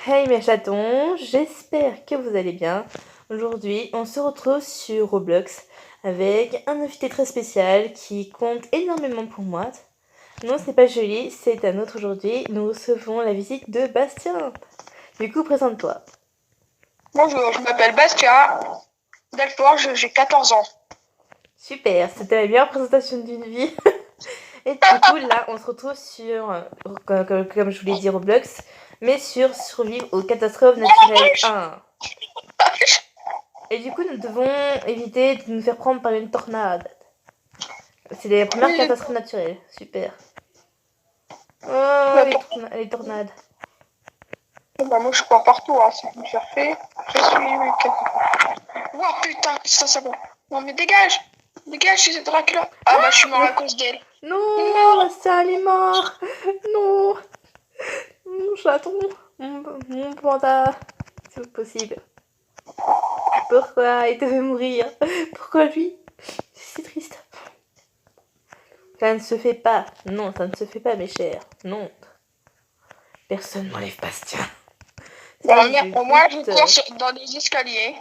Hey mes chatons, j'espère que vous allez bien. Aujourd'hui, on se retrouve sur Roblox avec un invité très spécial qui compte énormément pour moi. Non, c'est pas Julie, c'est un autre aujourd'hui. Nous recevons la visite de Bastien. Du coup, présente-toi. Bonjour, je m'appelle Bastia Delfort, j'ai 14 ans. Super, c'était la meilleure présentation d'une vie. Et du coup, là, on se retrouve sur, comme je vous l'ai dit, Roblox, mais sur survivre aux catastrophes naturelles 1. Et du coup, nous devons éviter de nous faire prendre par une tornade. C'est les premières Oui, catastrophes naturelles. Super. Oh, la tour. les tornades. Bah, moi je cours partout, hein, c'est me faire fait. Je suis. Oh putain, ça c'est bon. Non mais dégage! Dégage, c'est Dracula! Ah bah je suis mort à cause d'elle. Non, Non! Bastien, elle est mort. Non, mon chaton, mon panda. C'est pas possible. Pourquoi il devait mourir? Pourquoi lui? C'est si triste. Ça ne se fait pas. Non, ça ne se fait pas, mes chers. Non. Personne n'enlève Bastien. Ça Bon, y est, merde, je pour moi je goûte. cours dans les escaliers.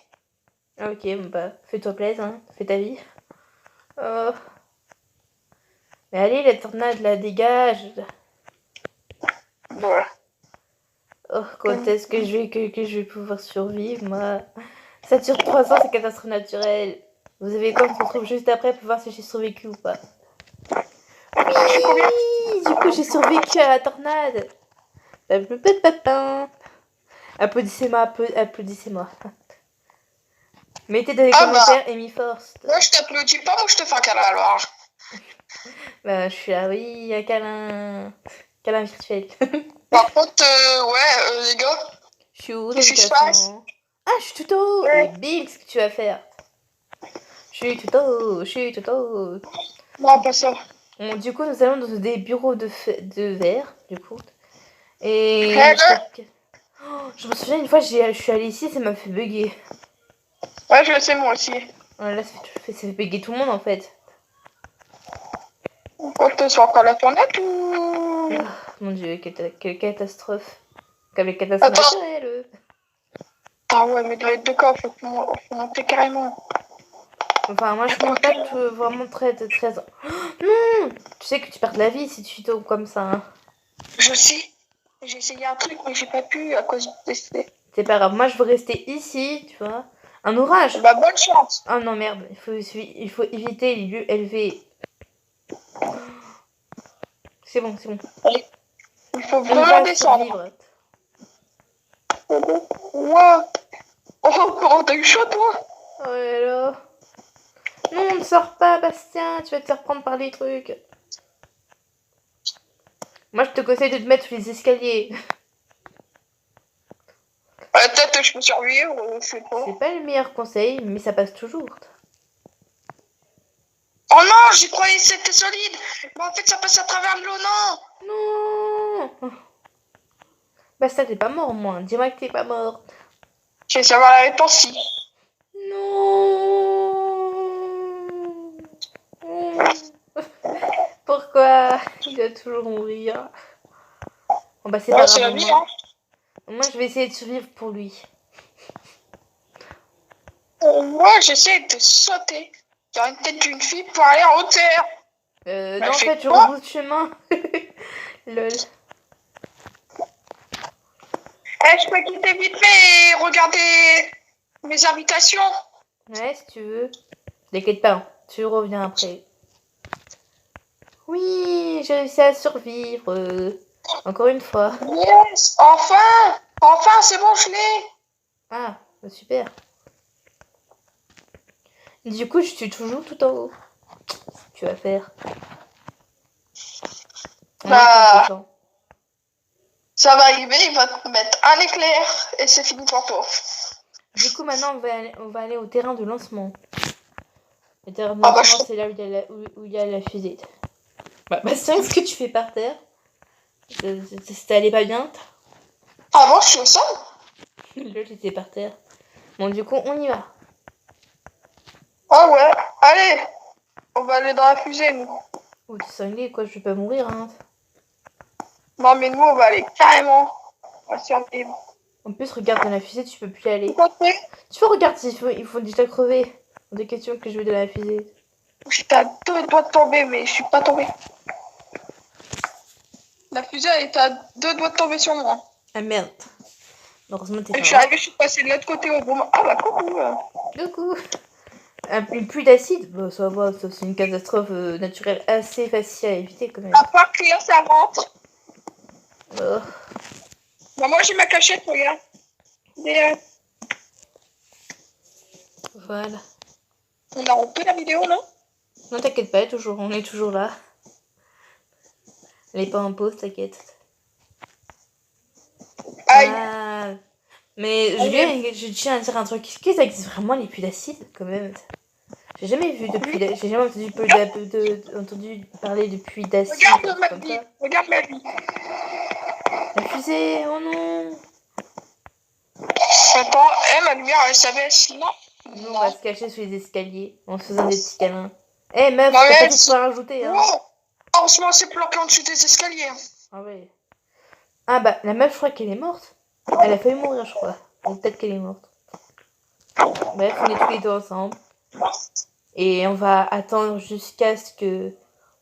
Ah, ok, bon bah, fais-toi plaisir, hein. Fais ta vie. Oh. Mais allez, la tornade, la dégage. Voilà. Oh, quand est-ce que je vais pouvoir survivre, moi? Ça dure 3 ans, c'est catastrophe naturelle. Vous avez quoi? On se retrouve juste après pour voir si j'ai survécu ou pas. Je suis combien? Oui, du coup, j'ai survécu à la tornade. Applaudissez-moi, applaudissez-moi. Mettez dans les Ah bah, commentaires Amy Forst. moi je t'applaudis pas, moi je te fais un câlin alors. Bah, je suis là, oui, un câlin. Câlin virtuel. Par contre, les gars, Je suis où dans qu'est-ce le qui se passe? classement? Ah, je suis tout haut. Et Ouais. bim, ce que tu vas faire. Je suis tout haut. Non, pas ça. Bon, du coup, nous allons dans des bureaux de verre, du coup. Et Eh, je me souviens une fois, je suis allée ici, ça m'a fait bugger. ouais, je le sais moi aussi. Là, ça fait bugger tout le monde en fait. Compte sur encore la tournette ou... Oh, mon dieu, quelle catastrophe. Comme les catastrophes Attends. naturelles. Ah ouais, mais dans les deux cas, faut monter carrément. Enfin, moi, je Quoi monte que... pas tout, vraiment très... Oh, non. Tu sais que tu perds de la vie si tu tombes comme ça. Hein. Je sais. J'ai essayé un truc, mais j'ai pas pu à cause de tester. C'est pas grave. Moi, je veux rester ici, tu vois. Un orage. Bah, bonne chance. Oh non, merde. Il faut éviter les lieux élevés. C'est bon, c'est bon. Allez. Il faut On vraiment va descendre. survivre. Wow. Oh, comment t'as eu chaud, toi? Oh là là. Non, ne sors pas, Bastien. Tu vas te faire prendre par les trucs. Moi, je te conseille de te mettre sur les escaliers. Peut-être que je peux survivre, je sais pas. C'est pas le meilleur conseil, mais ça passe toujours. Oh non, j'y croyais que c'était solide. Mais en fait, ça passe à travers l'eau, non. Non. Bastien, t'es pas mort, moi. Dis-moi que t'es pas mort. Je vais savoir la réponse si. Non. Pourquoi il doit toujours mourir? Bon, bah, c'est pas Ouais, c'est grave, la au vie, moins. hein. Moi, je vais essayer de survivre pour lui. Moi, j'essaie de sauter sur une tête d'une fille pour aller en hauteur. Non, Elle en fait fait, je quoi? rebrousse chemin. Lol. Je peux quitter vite fait et regarder mes invitations. Ouais, si tu veux. T'inquiète pas, tu reviens après. Oui, j'ai réussi à survivre. Encore une fois. Yes, enfin! Enfin, c'est bon, je l'ai. Ah, bah super. Du coup, je suis toujours tout en haut. Tu vas faire. Moi, je suis Bah, content. ça va arriver, il va te mettre un éclair et c'est fini pour toi. Du coup, maintenant, on va aller au terrain de lancement. Le terrain de Ah bah, lancement, c'est là où il y a la fusée. Bah, Bastien, ce que tu fais par terre, ça allait pas bien. ah bon, je suis au sol? Là, j'étais par terre. Bon, du coup, on y va. Ah ouais, allez, on va aller dans la fusée, nous. Oh, t'es cinglé, quoi, je vais pas mourir, hein. Non, mais nous, on va aller carrément. On va survivre. En plus, regarde, dans la fusée, tu peux plus y aller. Pourquoi tu fais? Tu vois, regarde, ils font déjà crever. Des questions que je veux de la fusée. J'étais à 2 doigts de tomber, mais je suis pas tombée. La fusée elle était à 2 doigts de tomber sur moi. Ah merde. Heureusement, t'es Et pas je suis mort. arrivée, je suis passée de l'autre côté au bon moment. Ah bah coucou. Du coup, une pluie d'acide, bah, ça va, ça, c'est une catastrophe naturelle assez facile à éviter quand même. À part crier, ça rentre. Oh. Bah moi j'ai ma cachette, regarde. Et, Voilà. on a rompé la vidéo, non? Non, t'inquiète pas, on est toujours là. Elle est pas en pause, t'inquiète. Aïe. Ah. Mais je tiens à dire un truc. Est-ce que ça existe vraiment les pluies d'acide quand même? J'ai jamais vu de pluie d'acide. J'ai jamais entendu parler de pluie d'acide. Regarde ma comme vie. ça. Regarde ma vie. La fusée, oh non! Attends, ma lumière elle s'abaisse là. Nous, on va se cacher sous les escaliers en se faisant des petits câlins. Eh meuf, Non, t'as mais pas d'histoire à rajouter, hein? Oh, heureusement c'est planqué en dessous des escaliers. Ah ouais. Ah bah, la meuf, je crois qu'elle est morte. Elle a failli mourir, je crois. Ou peut-être qu'elle est morte. Bref, on est tous les deux ensemble. Et on va attendre jusqu'à ce que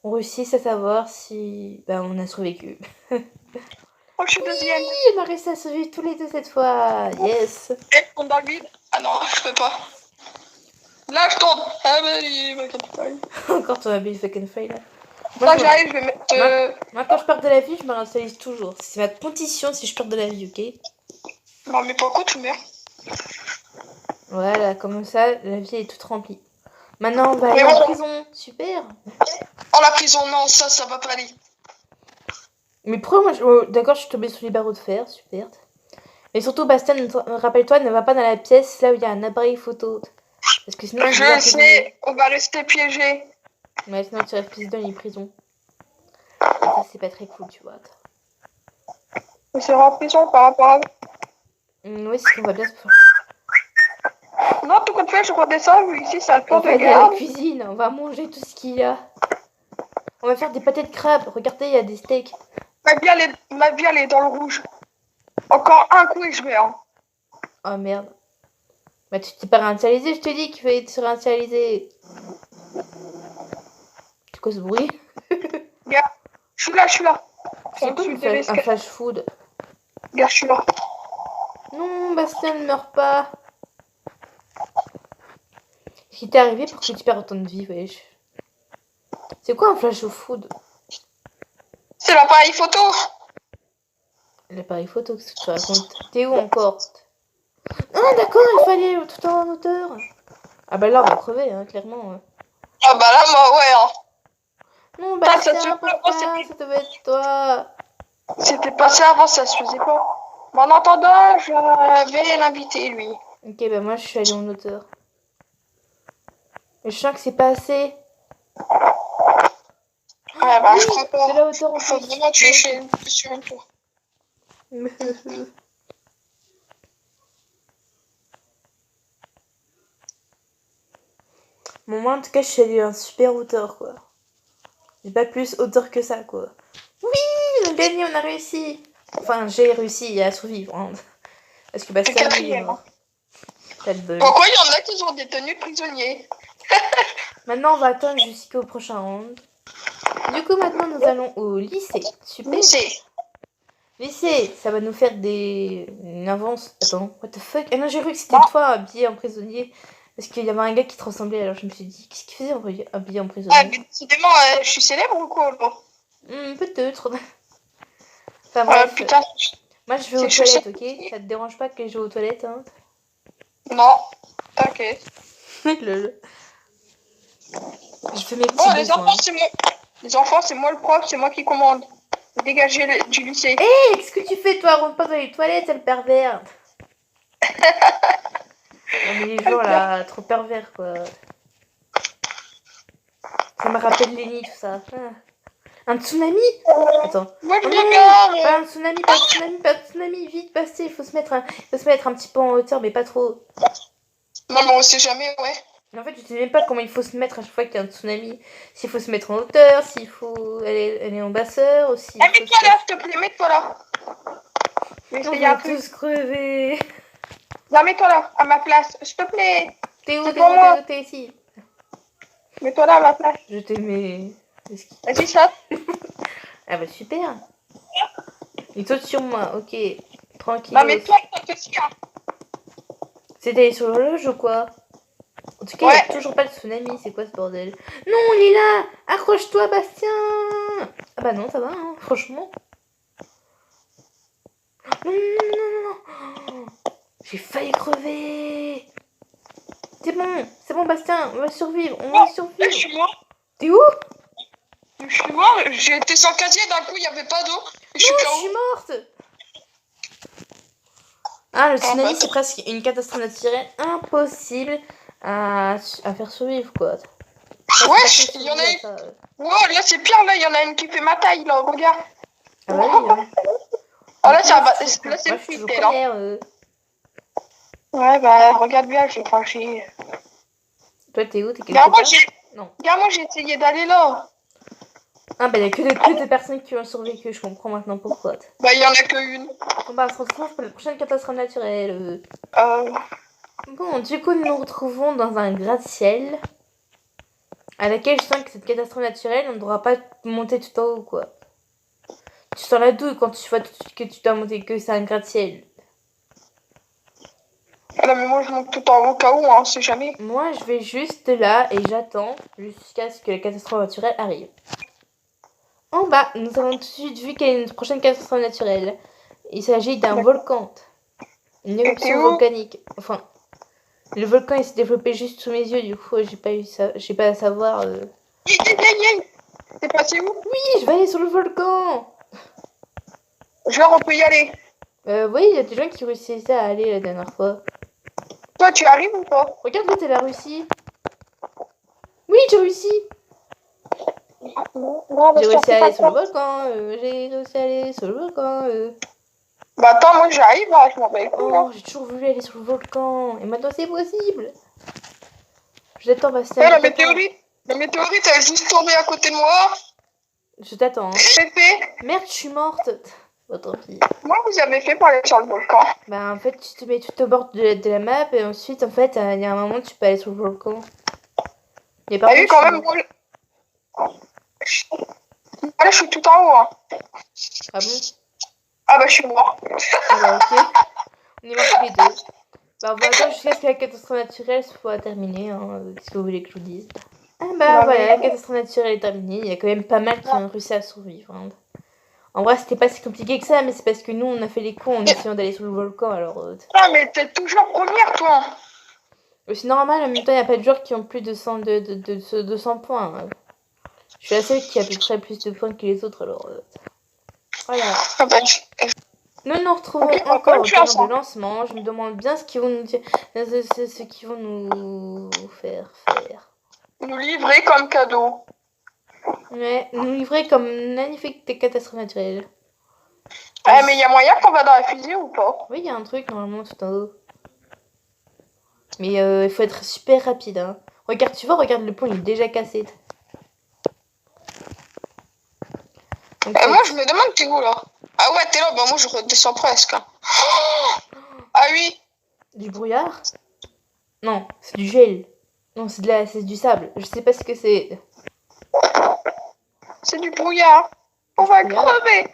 on réussisse à savoir si on a survécu. Oh, je suis deuxième. On a réussi à survivre tous les deux cette fois. Yes. Et on dans le vide. Ah non, je peux pas. Là, je tourne. Ah bah, il va capter. Encore ton habile fucking fail là. Là, j'arrive, je vais mettre. Moi, quand je perds de la vie, je me réinstalle toujours. C'est ma condition si je perds de la vie, ok? Non, mais pourquoi tu meurs? Voilà, comme ça, la vie est toute remplie. Maintenant, on va aller en prison. Super. Oh, la prison, non, ça va pas aller. Mais pourquoi moi, d'accord, je suis tombée sous les barreaux de fer, super. Mais surtout, Bastien, rappelle-toi, ne va pas dans la pièce là où il y a un appareil photo. Parce que sinon, Je sais, on va rester piégés. Ouais, sinon tu restes piégé dans les prisons. Et ça, c'est pas très cool, tu vois. Mais c'est en prison par rapport à. Oui, c'est qu'on va bien se faire. Non, tout compte fait, je redescends. Ici, c'est un tour On de va aller à la garde. cuisine, on va manger tout ce qu'il y a. On va faire des pâtés de crabe. Regardez, il y a des steaks. Ma vie, elle est dans le rouge. Encore un coup et je meurs. Oh merde. Bah, tu t'es pas réinitialisé, je te dis qu'il fallait se réinitialiser. C'est quoi ce bruit? Regarde, je suis là. C'est quoi un flash food? Regarde, je suis là. Non, Bastien ne meurt pas. Ce qui t'est arrivé pour que tu perds autant de vie, wesh. C'est quoi un flash food? C'est l'appareil photo. L'appareil photo, qu'est-ce que tu racontes? T'es où encore? Ah d'accord, il fallait tout en hauteur. Ah bah là, on va crever, hein, clairement. Ah bah là, moi, ouais. Hein. Non, Bastien, pourquoi ça devait être toi? C'était passé avant, ça se faisait pas. Mais en attendant, je vais l'inviter, lui. Ok, bah moi, je suis allée en hauteur. Mais je sens que c'est pas assez. Ouais, bah, je crois pas. C'est la hauteur en Faut plus. vraiment tuer sur une tour. Bon, moi, en tout cas, je suis allée à un super hauteur, quoi. J'ai pas plus hauteur que ça, quoi. Oui, on a gagné, on a réussi. Enfin, j'ai réussi à survivre. Hein. Parce que Bastien, il est mort. Pourquoi il y en a qui sont détenus prisonniers? Maintenant, on va attendre jusqu'au prochain round. Du coup, maintenant, nous allons au lycée. Super. Lycée, ça va nous faire une avance. Attends, what the fuck? Ah non, j'ai cru que c'était toi habillé en prisonnier. Parce qu'il y avait un gars qui te ressemblait, alors je me suis dit, qu'est-ce qu'il faisait habillé en prisonnier? Ah, mais décidément, je suis célèbre ou quoi, là? Peut-être. Enfin bref. Putain. Moi, je vais aux toilettes, ok? Ça te dérange pas que je vais aux toilettes, hein? Non, t'inquiète. Lol. Je fais mes petits Bon, besoins. Les enfants, c'est moi le prof, c'est moi qui commande. Dégagez du lycée. Hé, qu'est-ce que tu fais, toi? Rentre pas dans les toilettes, sale pervers. Non, mais les gens, là, trop pervers, quoi. Ça me rappelle Lenny, tout ça. Ah. Un tsunami? Attends. Moi, je non, pas un tsunami, pas de tsunami. Vite, passez, il faut se mettre un petit peu en hauteur, mais pas trop. Non, mais on sait jamais, ouais. En fait, je sais même pas comment il faut se mettre à chaque fois qu'il y a un tsunami. S'il faut se mettre en hauteur, s'il faut aller en basseur, aussi. Mets-toi là, s'il te plaît, mets-toi là. Je vais On essayer un va truc. tous crever. Viens, mets-toi là, à ma place, s'il te plaît. T'es où, C'est t'es pour où, moi. t'es où, t'es ici. Mets-toi là, à ma place. Je t'aimais. Vas-y, saute. Ah bah super. Il saute sur moi, ok. Tranquille. Non, mais toi, saute aussi, hein. C'est allé sur l'horloge ou quoi? En tout cas, il Ouais. n'y a toujours pas de tsunami, c'est quoi ce bordel? Non, Lila! Accroche-toi, Bastien! Ah bah non, ça va, hein, franchement. Non, non, non, non, non. J'ai failli crever. C'est bon, Bastien, on va survivre, on va Je survivre. suis mort. T'es où? Je suis mort. J'ai été sans casier, d'un coup, il n'y avait pas d'eau. Et je suis Non, je KO. suis morte. Ah, le tsunami, bah, c'est presque une catastrophe naturelle impossible à faire survivre, quoi. Wesh, il y en a une. Ça. Wow, là, c'est pire, là, il y en a une qui fait ma taille, là, regarde. Ah bah oui, hein. Ah, là, c'est Moi, un je suis toujours- là, c'est moi, le je suis toujours fuité, là. première. Ouais, bah, regarde bien, j'ai franchi. Toi, t'es où? T'es quelque Regarde, part? Non. moi, j'ai essayé d'aller là. Ah bah, il n'y a que des personnes qui ont survécu, je comprends maintenant pourquoi. Bah, il y en a qu'une. Bon bah, on se retrouve pour la prochaine catastrophe naturelle. Euh, Bon, du coup, nous nous retrouvons dans un gratte-ciel à laquelle je sens que cette catastrophe naturelle, on ne devra pas monter tout en haut, quoi. Tu sens la douille quand tu vois tout de suite que tu dois monter, que c'est un gratte-ciel. non, mais moi, je monte tout en haut, au cas où, hein, on sait jamais. Moi, je vais juste là et j'attends jusqu'à ce que la catastrophe naturelle arrive. En bas, nous avons tout de suite vu quelle est notre prochaine catastrophe naturelle. Il s'agit d'un volcan. Une éruption où volcanique. Enfin, le volcan il s'est développé juste sous mes yeux, du coup, j'ai pas à savoir. T'es passé où? Oui, je vais aller sur le volcan. Genre, on peut y aller. Oui, il y a des gens qui réussissaient à aller la dernière fois. Toi, tu arrives ou pas? Regarde, là, t'as la Russie. Oui, j'ai réussi. Non, J'ai réussi à aller sur le volcan. J'ai réussi à aller sur le volcan. Bah, attends, moi, j'arrive, là, je m'en bats les couilles, là. Oh, j'ai toujours voulu aller sur le volcan. Et maintenant, c'est possible. Je t'attends, Bastien. Ouais, je la t'attends. météorite, elle est juste tombée à côté de moi. Je t'attends. Hein. C'est fait. Merde, je suis morte. Bon, tant pis. Moi, vous avez fait pour aller sur le volcan. Bah, en fait, tu te mets tout au bord de la map et ensuite, en fait, il y a un moment où tu peux aller sur le volcan. Et par T'as vu, contre, quand même, moi... Là, je suis tout en haut, hein. Ah bon? Ah, bah, je suis mort. Ah bah, ok. On est morts tous les deux. Bah, on va attendre jusqu'à ce que la catastrophe naturelle soit terminée. Hein. Qu'est-ce que vous voulez que je vous dise? Ah bah, Non, voilà, mais- la catastrophe naturelle est terminée. Il y a quand même pas mal qui ont réussi à survivre. Hein. En vrai, c'était pas si compliqué que ça, mais c'est parce que nous, on a fait les cons en essayant d'aller sur le volcan. Alors, Ah, mais t'es toujours première, toi. c'est normal, en même temps, il n'y a pas de joueurs qui ont plus de 200 points. Hein. Je suis la seule qui a à peu près plus de points que les autres, alors... Voilà. Ah, bah, Nous nous retrouvons Ok, encore au bonne terrain chance, de hein. lancement. Je me demande bien ce qu'ils vont nous dire, ce qu'ils vont nous faire. nous livrer comme cadeau. Ouais, nous livrer comme une magnifique catastrophe naturelle. Eh, mais il y a moyen qu'on va dans la fusée ou pas? Oui, il y a un truc normalement tout en haut. Mais il faut être super rapide. Hein. Regarde, tu vois, regarde, le pont il est déjà cassé. Donc, Moi, je me demande, t'es où, là? Ah ouais, t'es là, bah moi, je redescends presque. Ah oui. Du brouillard? Non, c'est du gel. Non, c'est du sable. Je sais pas ce que c'est. C'est du brouillard. On va crever.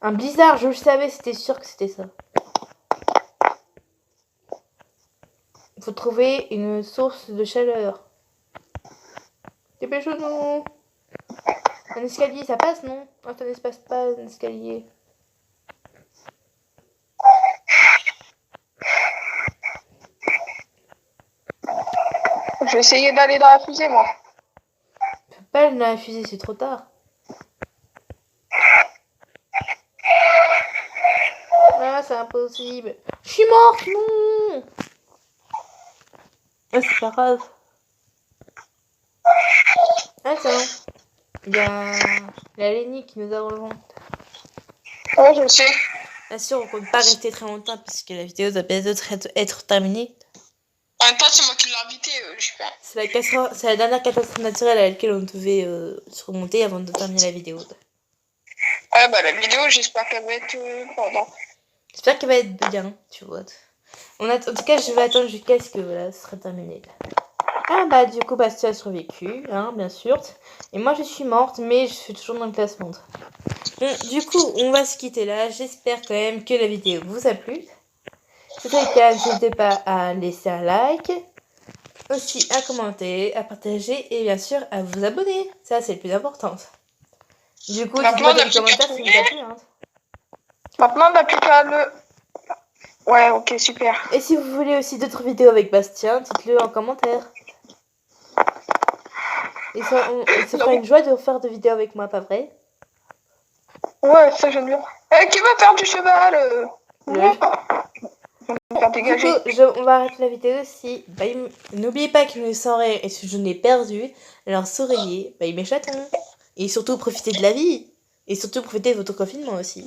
Un blizzard, je le savais, c'était sûr que c'était ça. Il faut trouver une source de chaleur. Dépêchons-nous. Un escalier, ça passe, non? Ah, ça ne passe pas, un escalier. Je vais essayer d'aller dans la fusée, moi. Je peux pas la fusée, c'est trop tard. Ah, c'est impossible. Je suis morte, non! Ah, c'est pas grave. Attends. Il y a la Lenny qui nous a rejoint. Ouais, je sais. Bien sûr, on compte pas rester très longtemps puisque la vidéo doit bientôt être terminée. En même temps, c'est moi qui l'ai invité, je fais. C'est la dernière catastrophe naturelle à laquelle on devait se remonter avant de terminer la vidéo. Ouais, bah la vidéo, j'espère qu'elle va être pendant. J'espère qu'elle va être bien, tu vois. En tout cas, je vais attendre jusqu'à ce que voilà, ce sera terminé. Ah bah du coup, Bastia a survécu, hein, bien sûr. Et moi, je suis morte, mais je suis toujours dans le classement. Bon, du coup, on va se quitter là. J'espère quand même que la vidéo vous a plu. Si c'est le cas, n'hésitez pas à laisser un like, aussi à commenter, à partager et bien sûr à vous abonner. Ça, c'est le plus important. Du coup, dites-moi dans les commentaires si vous a plu. Hein. Maintenant, on n'a plus qu'à le... Ouais, ok, super. Et si vous voulez aussi d'autres vidéos avec Bastien, dites-le en commentaire. Et ça fera une joie de faire des vidéos avec moi, pas vrai? Ouais, ça j'aime bien. Qui va faire du cheval Lol. Faire dégager. Du coup, on va arrêter la vidéo aussi. Bah, n'oubliez pas que le sang rire et ce je n'ai perdu. Alors souriez, mes chatons. Et surtout profitez de la vie. Et surtout profitez de votre confinement aussi.